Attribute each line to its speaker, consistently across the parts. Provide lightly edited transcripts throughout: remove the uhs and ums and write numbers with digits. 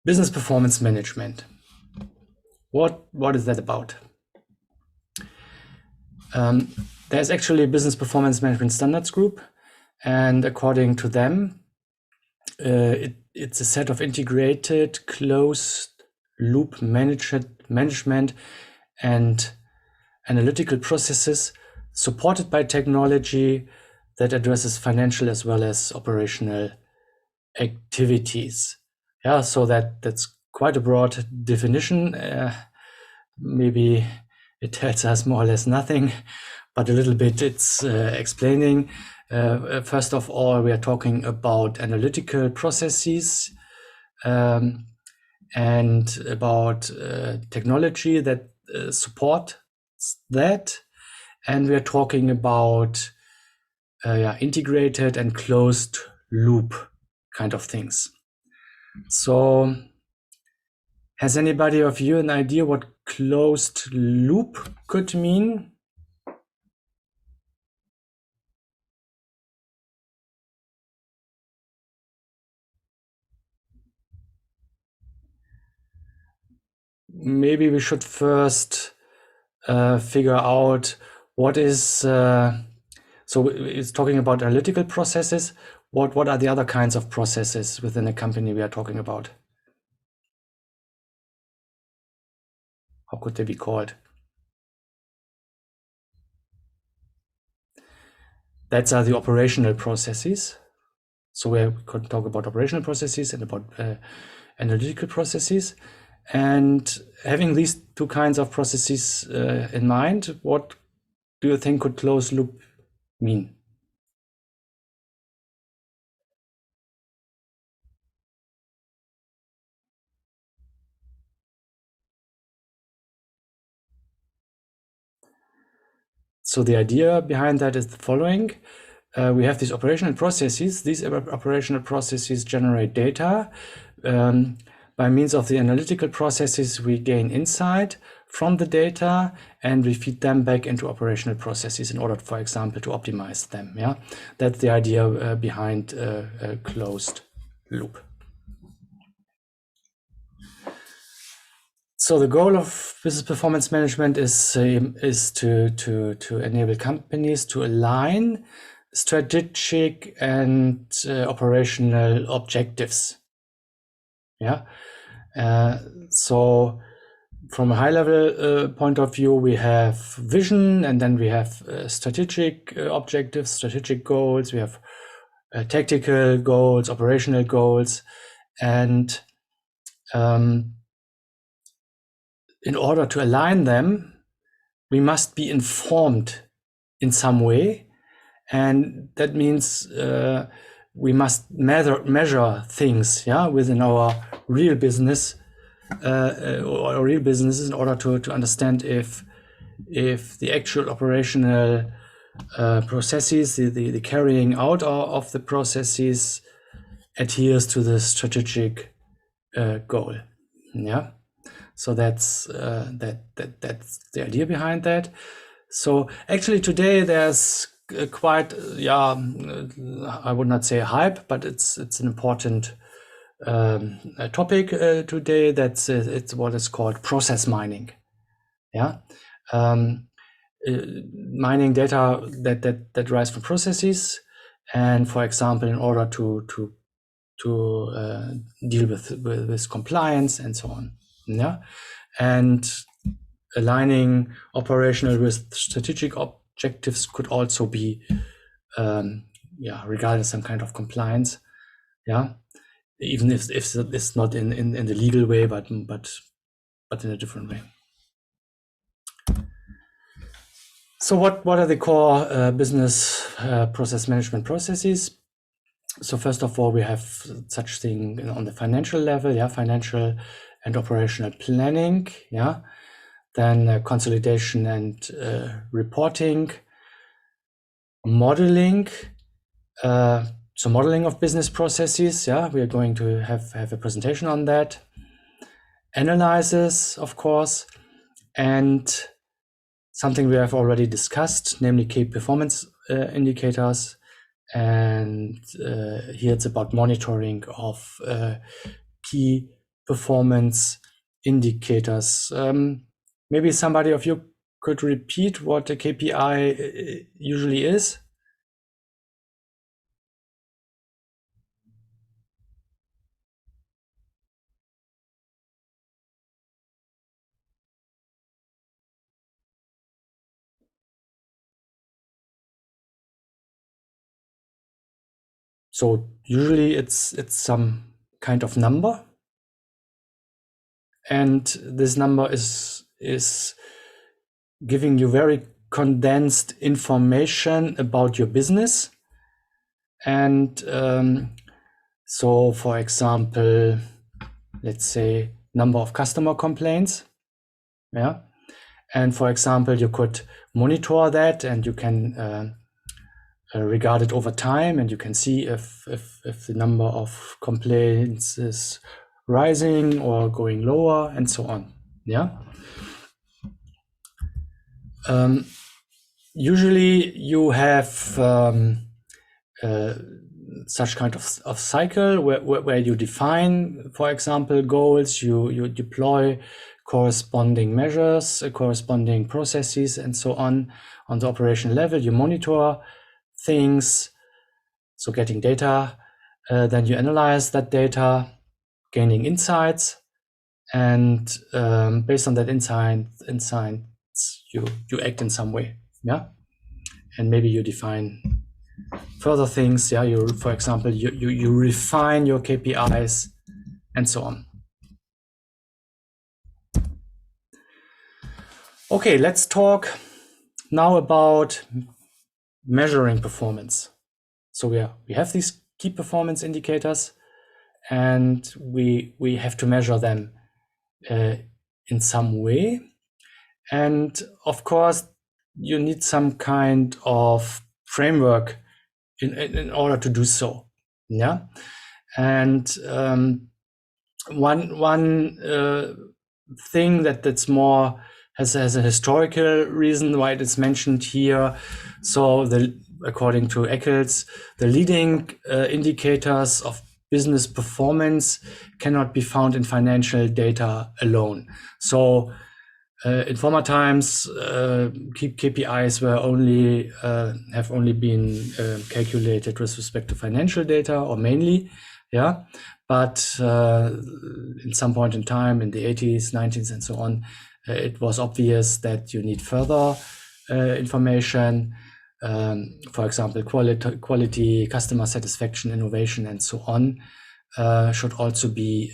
Speaker 1: Business performance management. What is that about? There's actually a business performance management standards group, and according to them, it's a set of integrated, closed loop management and analytical processes supported by technology that addresses financial as well as operational activities. Yeah, so that's quite a broad definition. Maybe it tells us more or less nothing, but a little bit it's explaining. First of all, we are talking about analytical processes and about technology that support that. And we are talking about integrated and closed loop kind of things. So has anybody of you an idea what closed loop could mean? Maybe we should first figure out what is, so it's talking about analytical processes. What are the other kinds of processes within a company we are talking about? How could they be called? That's are the operational processes. So we could talk about operational processes and about analytical processes. And having these two kinds of processes in mind, what do you think could closed loop mean? So the idea behind that is the following. We have these operational processes. These operational processes generate data. By means of the analytical processes, we gain insight from the data and we feed them back into operational processes in order, for example, to optimize them. Yeah, that's the idea behind a closed loop. So the goal of business performance management is to enable companies to align strategic and operational objectives. Yeah. So from a high level point of view, we have vision, and then we have strategic objectives, strategic goals. We have tactical goals, operational goals, and in order to align them, we must be informed in some way. And that means we must measure things, yeah, within our real business or real businesses in order to understand if the actual operational processes, the carrying out of the processes adheres to the strategic goal. Yeah. So that's that's the idea behind that. So actually today there's quite I would not say hype, but it's an important topic today. That's it's what is called process mining. Yeah, mining data that derives from processes, and for example, in order to deal with compliance and so on. Yeah, and aligning operational with strategic objectives could also be regarded as some kind of compliance. Yeah, even if it's not in the legal way, but in a different way. So what are the core business process management processes? So first of all, we have such thing on the financial level, yeah, financial and operational planning, yeah. Then consolidation and reporting, modeling. So modeling of business processes, yeah, we are going to have a presentation on that. Analysis, of course, and something we have already discussed, namely key performance indicators. And here it's about monitoring of key performance indicators. Maybe somebody of you could repeat what a KPI usually is. So usually it's some kind of number, and this number is giving you very condensed information about your business. And so, for example, let's say number of customer complaints. Yeah. And for example, you could monitor that, and you can regard it over time, and you can see if the number of complaints is rising or going lower, and so on. Yeah. Usually you have such kind of cycle where you define, for example, goals, you deploy corresponding measures, corresponding processes, and so on the operation level. You monitor things, so getting data, then you analyze that data, gaining insights, and based on that insights, you act in some way. Yeah. And maybe you define further things. Yeah. For example, you refine your KPIs and so on. Okay, let's talk now about measuring performance. So we have these key performance indicators, and we have to measure them in some way. And of course, you need some kind of framework in order to do so. Yeah. And one thing that's more has a historical reason why it is mentioned here. So according to Eccles, the leading indicators of business performance cannot be found in financial data alone. So in former times, KPIs were have only been calculated with respect to financial data, or mainly, yeah. But in some point in time, in the 80s, 90s, and so on, it was obvious that you need further information. For example, quality, customer satisfaction, innovation, and so on. Should also be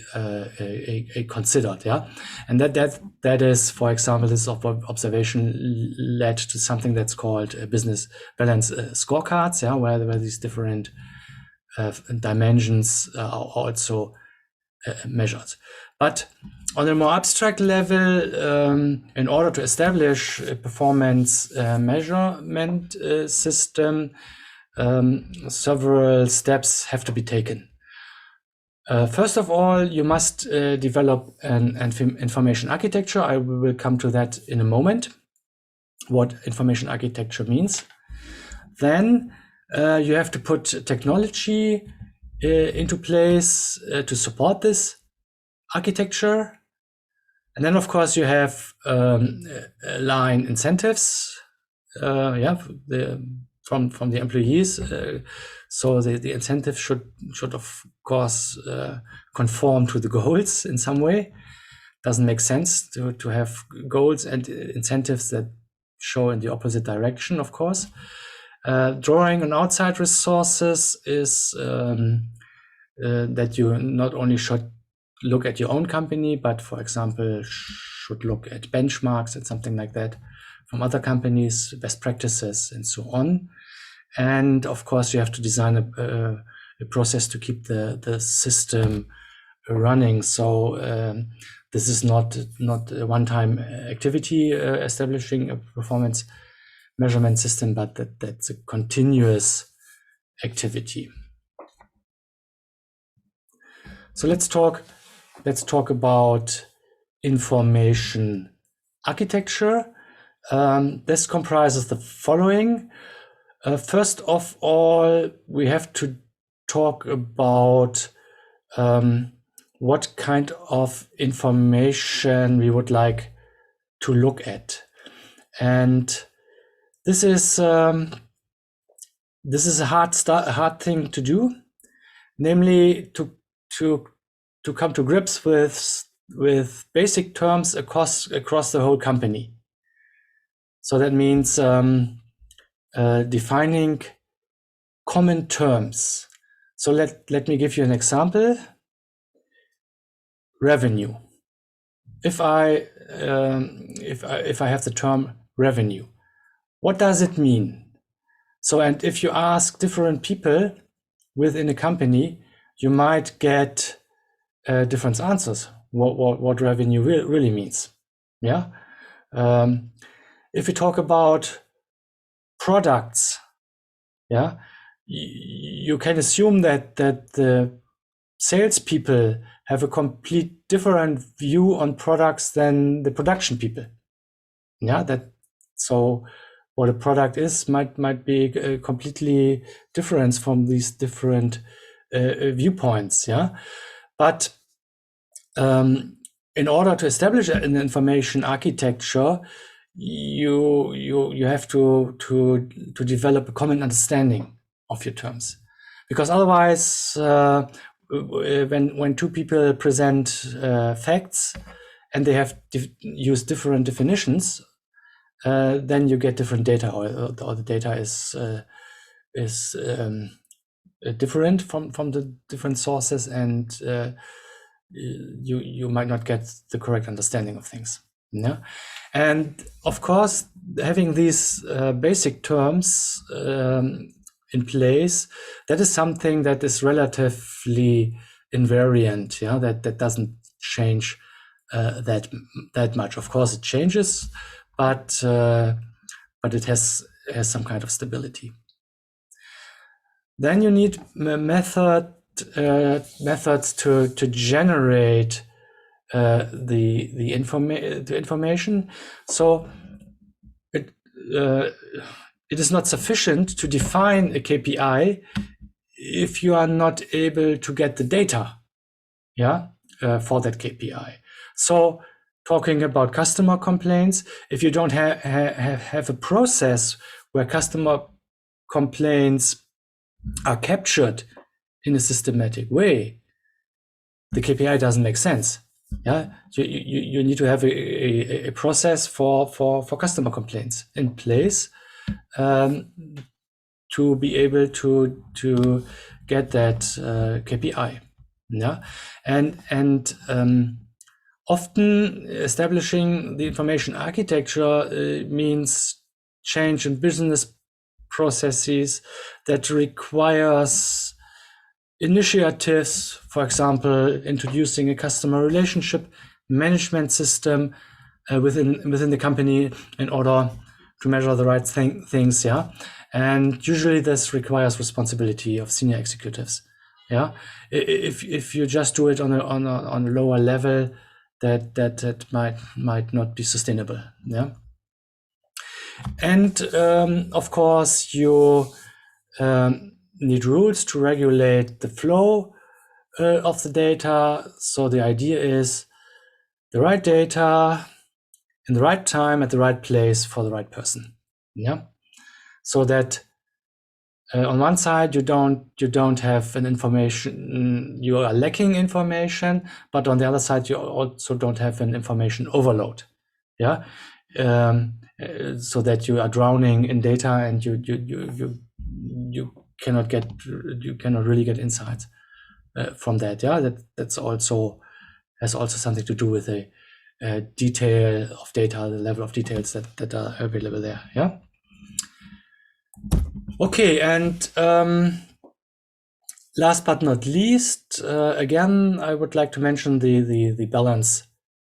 Speaker 1: considered, yeah, and that is, for example, this observation led to something that's called business balance scorecards, yeah, where these different dimensions are also measured. But on a more abstract level, in order to establish a performance measurement system, several steps have to be taken. First of all, you must develop an information architecture. I will come to that in a moment, what information architecture means. Then you have to put technology into place to support this architecture. And then, of course, you have line incentives, from the employees. So the incentive should of course conform to the goals in some way. Doesn't make sense to have goals and incentives that show in the opposite direction, of course. Drawing on outside resources is that you not only should look at your own company, but for example, should look at benchmarks and something like that from other companies, best practices, and so on. And of course, you have to design a process to keep the system running. So this is not a one-time activity establishing a performance measurement system, but that's a continuous activity. So let's talk about information architecture. This comprises the following. First of all, we have to talk about what kind of information we would like to look at. And this is a hard thing to do, namely to come to grips with basic terms across the whole company. So that means defining common terms. So let me give you an example. Revenue. If I have the term revenue, what does it mean? So, and if you ask different people within a company, you might get different answers. What revenue really means? Yeah. If we talk about products, yeah, you can assume that the salespeople have a complete different view on products than the production people. Yeah, so what a product is might be completely different from these different viewpoints. Yeah, but in order to establish an information architecture, you have to develop a common understanding of your terms, because otherwise, when two people present facts and they have used different definitions, then you get different data, or the data is different from the different sources, and you might not get the correct understanding of things. Yeah, and of course, having these basic terms in place, that is something that is relatively invariant. Yeah, that doesn't change that much. Of course, it changes, but it has some kind of stability. Then you need methods to generate the information. So it is not sufficient to define a KPI if you are not able to get the data, yeah, for that KPI. So talking about customer complaints, if you don't have a process where customer complaints are captured in a systematic way, the KPI doesn't make sense. Yeah, you need to have a process for customer complaints in place to be able to get that KPI. Yeah, and often establishing the information architecture means change in business processes that requires initiatives, for example, introducing a customer relationship management system within the company in order to measure the right things. Yeah, and usually this requires responsibility of senior executives. Yeah, if you just do it on a lower level, that might not be sustainable. Yeah, and of course you need rules to regulate the flow of the data. So the idea is the right data in the right time at the right place for the right person. Yeah, so that on one side you don't have an information, you are lacking information, but on the other side you also don't have an information overload. Yeah, so that you are drowning in data and you cannot really get insights from that. Yeah, that's also has also something to do with the detail of data, the level of details that are available there. Yeah. Okay, and last but not least, again, I would like to mention the balance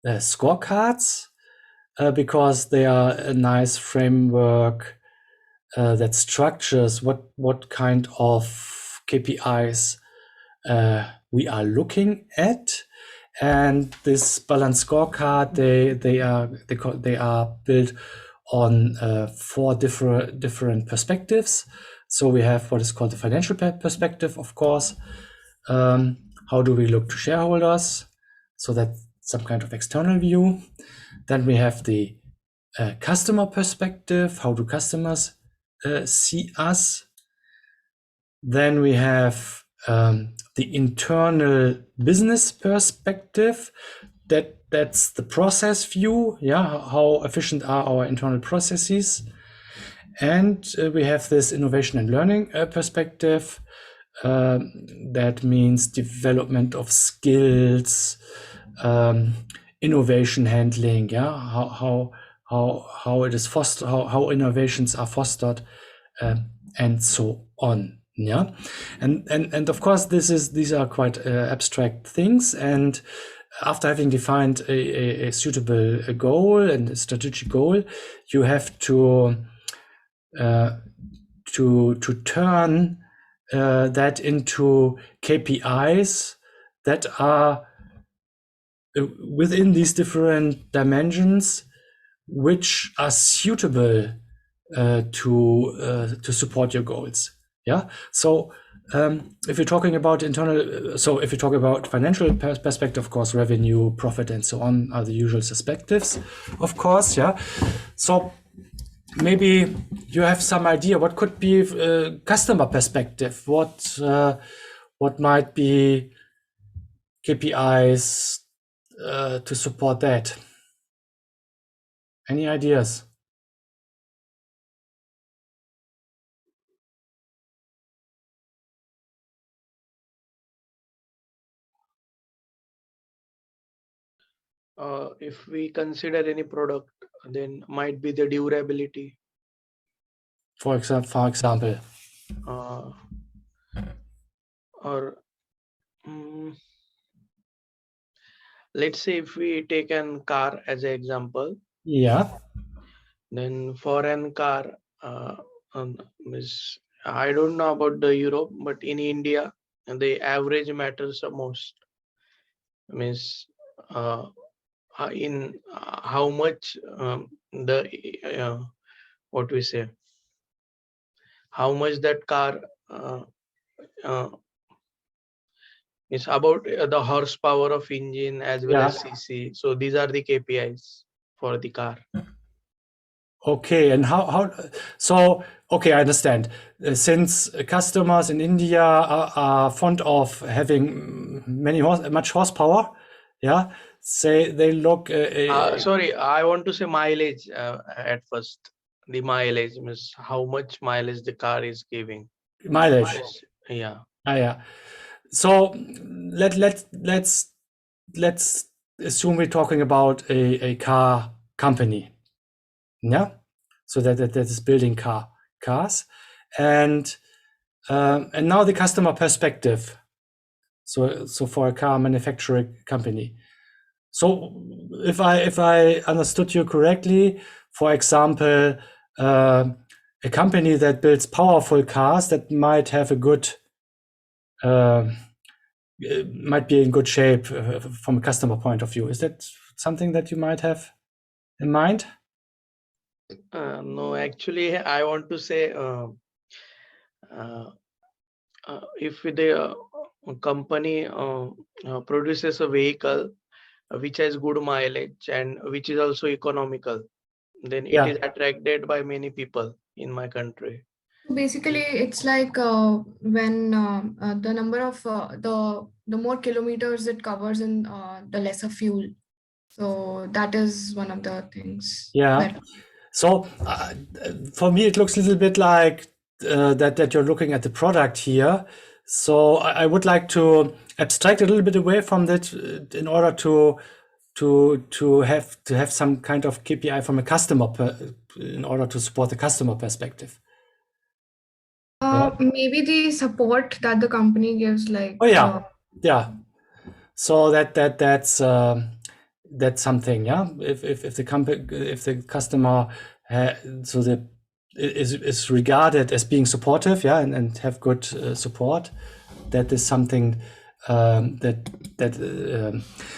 Speaker 1: scorecards because they are a nice framework that structures what kind of KPIs we are looking at. And this balance scorecard, they are built on 4 different perspectives. So we have what is called the financial perspective, of course, how do we look to shareholders? So that's some kind of external view. Then we have the customer perspective. How do customers see us? Then we have the internal business perspective. That's the process view. Yeah, how efficient are our internal processes? And we have this innovation and learning perspective. That means development of skills, innovation handling. Yeah, how it is fostered, how innovations are fostered, and so on. Yeah, and of course these are quite abstract things. And after having defined a suitable goal and a strategic goal, you have to turn that into KPIs that are within these different dimensions, which are suitable to support your goals. Yeah. So if you're talking about internal, so if you talk about financial perspective, of course, revenue, profit, and so on are the usual perspectives, of course. Yeah. So maybe you have some idea what could be customer perspective, what might be KPIs to support that. Any ideas?
Speaker 2: If we consider any product, then might be the durability.
Speaker 1: For example.
Speaker 2: Or let's say if we take an car as an example.
Speaker 1: Yeah.
Speaker 2: Then for an car, I don't know about the Europe, but in India, the average matters the most. Means in how much the what we say, how much that car is about the horsepower of engine as well as CC. So these are the KPIs for the car.
Speaker 1: Okay, and how so? Okay, I understand. Since customers in India are fond of having much horsepower, yeah, say they look.
Speaker 2: Sorry, I want to say mileage at first. The mileage means how much mileage the car is giving.
Speaker 1: Mileage.
Speaker 2: Yeah.
Speaker 1: Yeah. So let's assume we're talking about a car company. Yeah. So that is building cars, and now the customer perspective. So for a car manufacturing company. So if I understood you correctly, for example, a company that builds powerful cars that might have a good might be in good shape from a customer point of view. Is that something that you might have in mind?
Speaker 2: No, actually, I want to say if the company produces a vehicle which has good mileage and which is also economical, then it is attracted by many people in my country.
Speaker 3: Basically, it's like when the number of the more kilometers it covers in the lesser fuel. So that is one of the things.
Speaker 1: Yeah. So for me, it looks a little bit like that you're looking at the product here. So I would like to abstract a little bit away from that in order to have some kind of KPI from a customer in order to support the customer perspective.
Speaker 3: Maybe the support that the company gives, like.
Speaker 1: Oh yeah, yeah. So that's something. Yeah, if the customer is regarded as being supportive, yeah, and have good support, that is something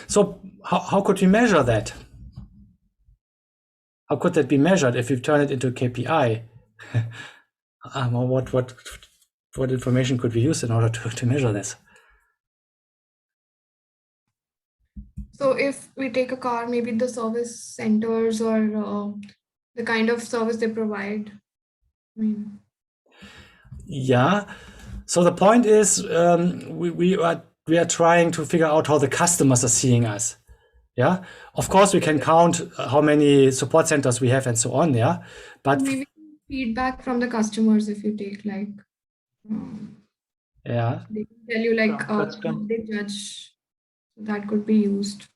Speaker 1: so how could we measure that? How could that be measured if you turn it into a KPI? What information could we use in order to measure this?
Speaker 3: So if we take a car, maybe the service centers or the kind of service they provide. I mean,
Speaker 1: Yeah. So the point is, we are trying to figure out how the customers are seeing us. Yeah. Of course, we can count how many support centers we have and so on. Yeah. But
Speaker 3: maybe feedback from the customers if you take like,
Speaker 1: yeah.
Speaker 3: they can tell you like
Speaker 2: From
Speaker 3: how
Speaker 2: custom.
Speaker 3: they judge. That could be used.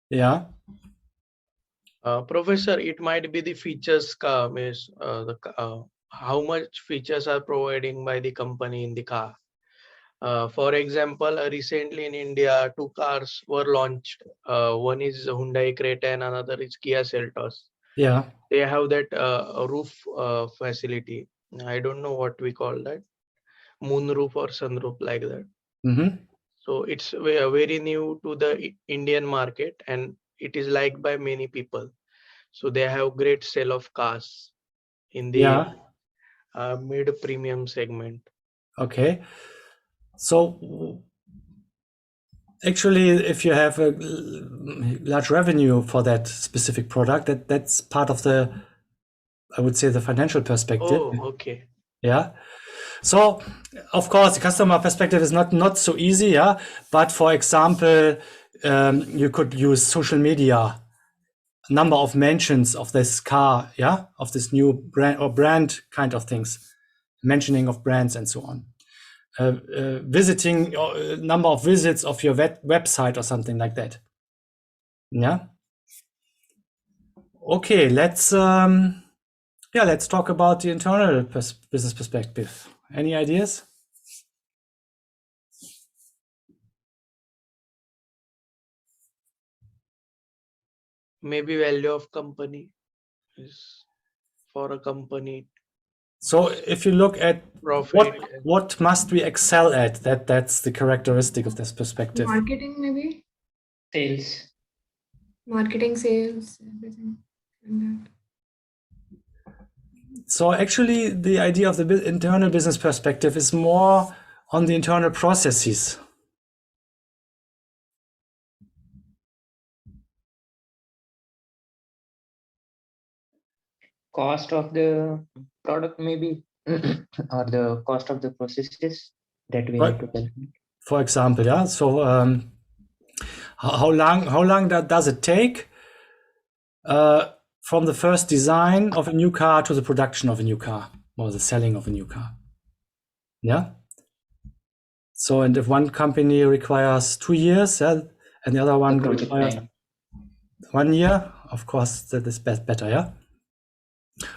Speaker 1: Yeah.
Speaker 2: Professor, it might be the features means how much features are providing by the company in the car. For example, recently in India, two cars were launched. One is Hyundai Creta and another is Kia Seltos.
Speaker 1: Yeah.
Speaker 2: They have that roof facility. I don't know what we call that, moon roof or sunroof like that.
Speaker 1: Mm-hmm.
Speaker 2: So it's very new to the Indian market and it is liked by many people. So they have great sale of cars in the
Speaker 1: Yeah.
Speaker 2: mid premium segment.
Speaker 1: Okay. So actually, if you have a large revenue for that specific product, that's part of the, I would say, the financial perspective.
Speaker 2: Oh, okay.
Speaker 1: Yeah. So of course, the customer perspective is not so easy. Yeah. But for example, you could use social media, number of mentions of this car, yeah, of this new brand or brand kind of things, mentioning of brands and so on. Visiting number of visits of your website or something like that. Yeah. Okay, let's talk about the internal business perspective. Any ideas?
Speaker 2: Maybe value of company is for a company.
Speaker 1: So if you look at
Speaker 2: Profit.
Speaker 1: what must we excel at, that's the characteristic of this perspective.
Speaker 3: Marketing, maybe
Speaker 4: Sales.
Speaker 3: marketing, sales, everything like that.
Speaker 1: So actually, the idea of the internal business perspective is more on the internal processes.
Speaker 4: Cost of the product maybe or the cost of the processes that we need to calculate.
Speaker 1: For example, yeah. So how long does it take from the first design of a new car to the production of a new car or the selling of a new car? Yeah. So, and if one company requires 2 years, yeah, and the other one
Speaker 4: The project
Speaker 1: requires
Speaker 4: time.
Speaker 1: 1 year, of course, that is better, yeah.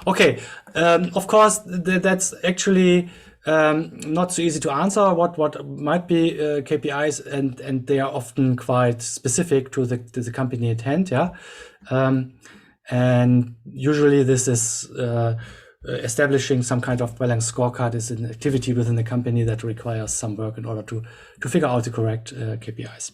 Speaker 1: Okay, of course, that's actually not so easy to answer. What might be KPIs, and they are often quite specific to the company at hand, yeah. And usually this is establishing some kind of balanced scorecard is an activity within the company that requires some work in order to figure out the correct KPIs.